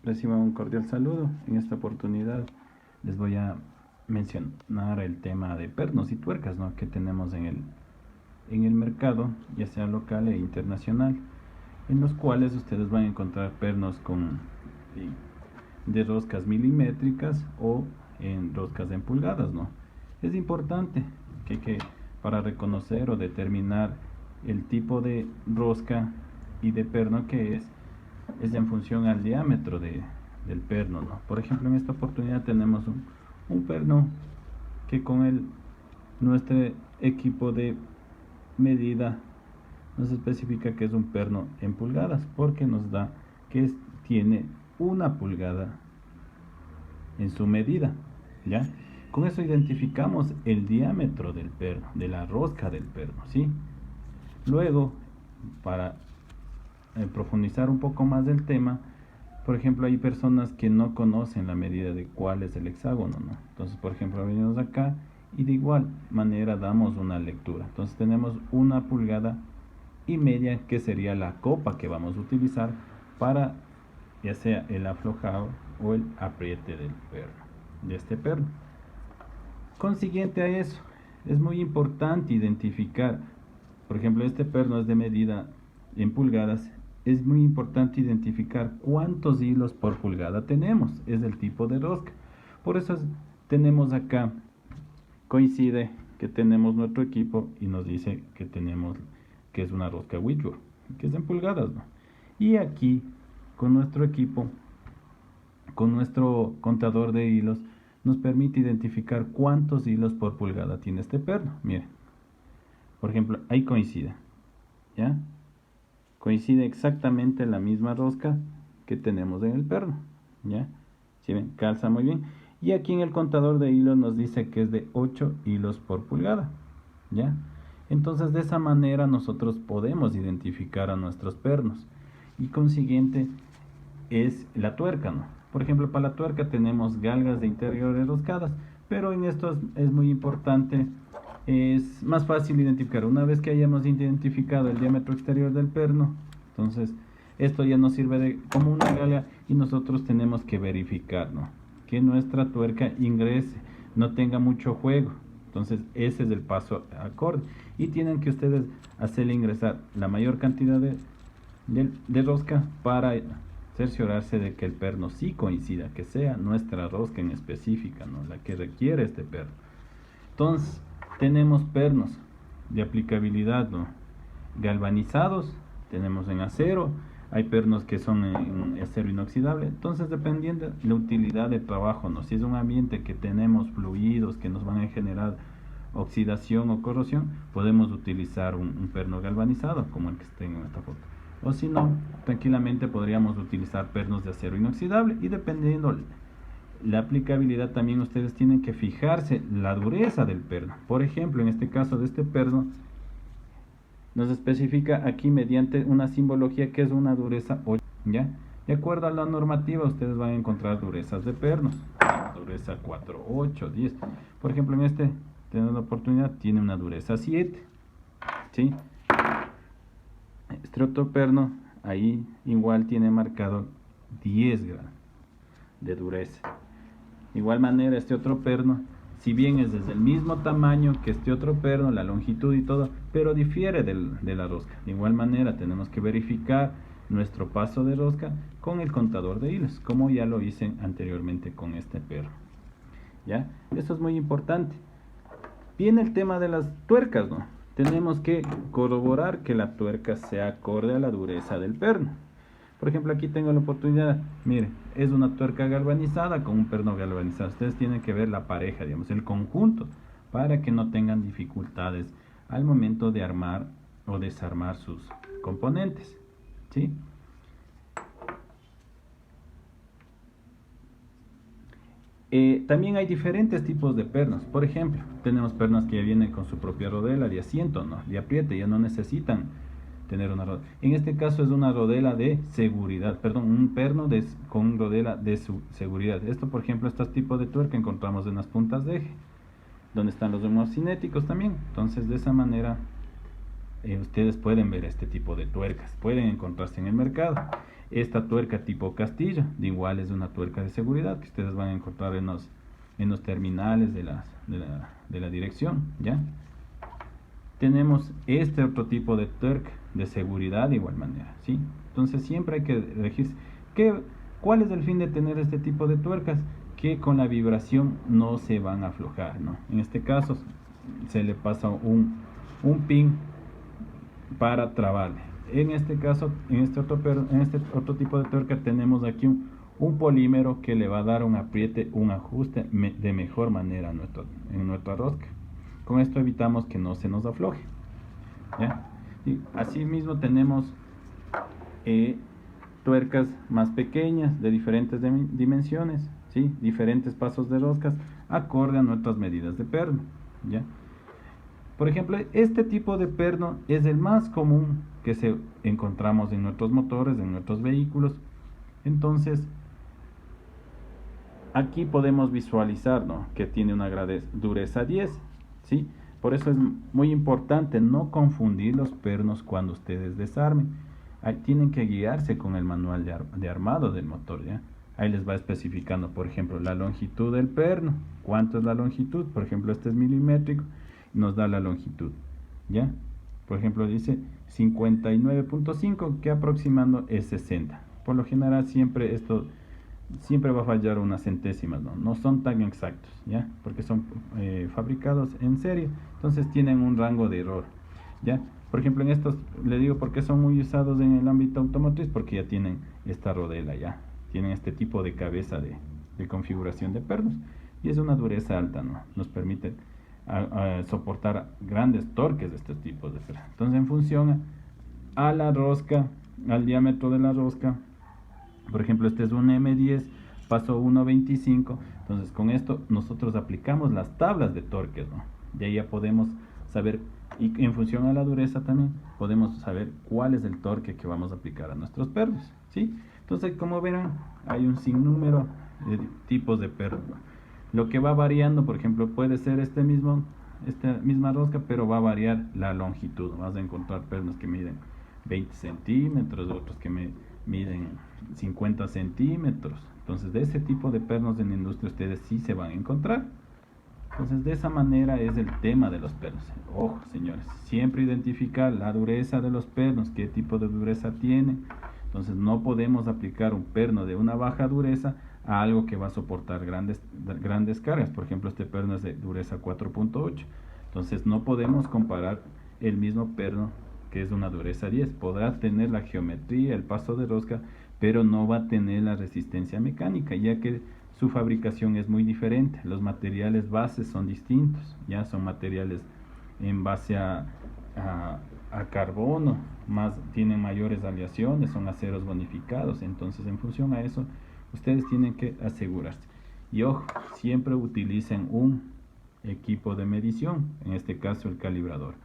Reciban un cordial saludo. En esta oportunidad les voy a mencionar el tema de pernos y tuercas, ¿no?, que tenemos en el mercado, ya sea local e internacional, en los cuales ustedes van a encontrar pernos de roscas milimétricas o en roscas en pulgadas, ¿no? Es importante que para reconocer o determinar el tipo de rosca y de perno que es en función al diámetro del perno, ¿no? Por ejemplo, en esta oportunidad tenemos un perno que con nuestro equipo de medida nos especifica que es un perno en pulgadas, porque nos da que tiene 1 pulgada en su medida, ¿ya? Con eso identificamos el diámetro del perno, de la rosca del perno, ¿sí? Luego, para profundizar un poco más del tema, por ejemplo, hay personas que no conocen la medida de cuál es el hexágono, ¿no? Entonces, por ejemplo, venimos acá y de igual manera damos una lectura. Entonces tenemos 1,5 pulgadas, que sería la copa que vamos a utilizar para ya sea el aflojado o el apriete del perno, de este perno. Consiguiente a eso, es muy importante identificar, por ejemplo, este perno es de medida en pulgadas. Es muy importante identificar cuántos hilos por pulgada tenemos, es el tipo de rosca. Por eso tenemos acá, coincide que tenemos nuestro equipo y nos dice que es una rosca Whitworth, que es en pulgadas, ¿no? Y aquí, con nuestro equipo, con nuestro contador de hilos, nos permite identificar cuántos hilos por pulgada tiene este perno. Miren, por ejemplo, ahí coincide, ¿ya? Coincide exactamente la misma rosca que tenemos en el perno, ¿ya? ¿Sí ven? Calza muy bien. Y aquí en el contador de hilos nos dice que es de 8 hilos por pulgada, ¿ya? Entonces de esa manera nosotros podemos identificar a nuestros pernos. Y consiguiente es la tuerca, ¿no? Por ejemplo, para la tuerca tenemos galgas de interior enroscadas, pero en esto es muy importante, es más fácil identificar una vez que hayamos identificado el diámetro exterior del perno. Entonces esto ya nos sirve como una galga y nosotros tenemos que verificar, ¿no?, que nuestra tuerca ingrese, no tenga mucho juego. Entonces ese es el paso acorde y tienen que ustedes hacerle ingresar la mayor cantidad de rosca para cerciorarse de que el perno sí coincida, que sea nuestra rosca en específica, ¿no?, la que requiere este perno. Entonces tenemos pernos de aplicabilidad, ¿no?, galvanizados, tenemos en acero, hay pernos que son en acero inoxidable. Entonces, dependiendo de la utilidad de trabajo, ¿no?, si es un ambiente que tenemos fluidos que nos van a generar oxidación o corrosión, podemos utilizar un perno galvanizado como el que está en esta foto. O si no, tranquilamente podríamos utilizar pernos de acero inoxidable, y dependiendo la aplicabilidad también ustedes tienen que fijarse la dureza del perno. Por ejemplo, en este caso de este perno nos especifica aquí mediante una simbología que es una dureza 8, ¿ya? De acuerdo a la normativa ustedes van a encontrar durezas de pernos, dureza 4, 8, 10. Por ejemplo, en tenemos la oportunidad, tiene una dureza 7, ¿sí? Este otro perno ahí igual tiene marcado 10 grados de dureza. De igual manera, este otro perno, si bien es desde el mismo tamaño que este otro perno, la longitud y todo, pero difiere de la rosca. De igual manera, tenemos que verificar nuestro paso de rosca con el contador de hilos, como ya lo hice anteriormente con este perno, ¿ya? Esto es muy importante. Viene el tema de las tuercas, ¿no? Tenemos que corroborar que la tuerca sea acorde a la dureza del perno. Por ejemplo, aquí tengo la oportunidad, mire, es una tuerca galvanizada con un perno galvanizado. Ustedes tienen que ver la pareja, digamos, el conjunto, para que no tengan dificultades al momento de armar o desarmar sus componentes, ¿sí? También hay diferentes tipos de pernos. Por ejemplo, tenemos pernos que ya vienen con su propia rodela de asiento, ¿no?, de apriete, ya no necesitan tener una rodela. En este caso es una rodela de seguridad, perdón, un perno con rodela de seguridad. Esto, por ejemplo, estos tipos de tuerca encontramos en las puntas de eje, donde están los domos cinéticos también. Entonces, de esa manera ustedes pueden ver este tipo de tuercas, pueden encontrarse en el mercado. Esta tuerca tipo castillo, de igual es una tuerca de seguridad que ustedes van a encontrar en los terminales de la dirección, ¿ya? Tenemos este otro tipo de tuerca de seguridad de igual manera, ¿sí? Entonces siempre hay que regirse. ¿Cuál es el fin de tener este tipo de tuercas? Que con la vibración no se van a aflojar, ¿no? En este caso se le pasa un pin para trabarle. En este caso, en este otro tipo de tuerca tenemos aquí un polímero que le va a dar un apriete, un ajuste de mejor manera en nuestra rosca. Con esto evitamos que no se nos afloje, ¿ya? Y asimismo tenemos tuercas más pequeñas de diferentes dimensiones, ¿sí? Diferentes pasos de roscas acorde a nuestras medidas de perno, ¿ya? Por ejemplo, este tipo de perno es el más común que encontramos en nuestros motores, en nuestros vehículos. Entonces, aquí podemos visualizar, ¿no?, que tiene una dureza 10, ¿sí? Por eso es muy importante no confundir los pernos cuando ustedes desarmen. Ahí tienen que guiarse con el manual de armado del motor, ¿ya? Ahí les va especificando, por ejemplo, la longitud del perno. ¿Cuánto es la longitud? Por ejemplo, este es milimétrico, nos da la longitud, ¿ya? Por ejemplo, dice 59.5, que aproximando es 60. Por lo general siempre va a fallar unas centésimas, no son tan exactos, ¿ya? Porque son fabricados en serie, entonces tienen un rango de error, ¿ya? Por ejemplo, en estos, le digo por qué son muy usados en el ámbito automotriz, porque ya tienen esta rodela, ya tienen este tipo de cabeza de configuración de pernos, y es una dureza alta, ¿no? Nos permite soportar grandes torques de estos tipos de pernos. Entonces, en función a la rosca, al diámetro de la rosca, por ejemplo, este es un M10, paso 1.25, entonces con esto nosotros aplicamos las tablas de torques, ¿no? Y ahí ya podemos saber, y en función a la dureza también, podemos saber cuál es el torque que vamos a aplicar a nuestros pernos, ¿sí? Entonces, como verán, hay un sinnúmero de tipos de pernos, ¿no? Lo que va variando, por ejemplo, puede ser esta misma rosca, pero va a variar la longitud. Vas a encontrar pernos que miden 20 centímetros, otros que miden 50 centímetros. Entonces, de ese tipo de pernos en la industria ustedes sí se van a encontrar. Entonces, de esa manera es el tema de los pernos. Ojo, señores, siempre identificar la dureza de los pernos, qué tipo de dureza tiene. Entonces, no podemos aplicar un perno de una baja dureza a algo que va a soportar grandes cargas. Por ejemplo, este perno es de dureza 4.8. Entonces, no podemos comparar el mismo perno que es una dureza 10. Podrá tener la geometría, el paso de rosca, pero no va a tener la resistencia mecánica, ya que su fabricación es muy diferente. Los materiales bases son distintos, ya son materiales en base a carbono, tienen mayores aleaciones, son aceros bonificados. Entonces, en función a eso, ustedes tienen que asegurarse. Y ojo, siempre utilicen un equipo de medición, en este caso el calibrador.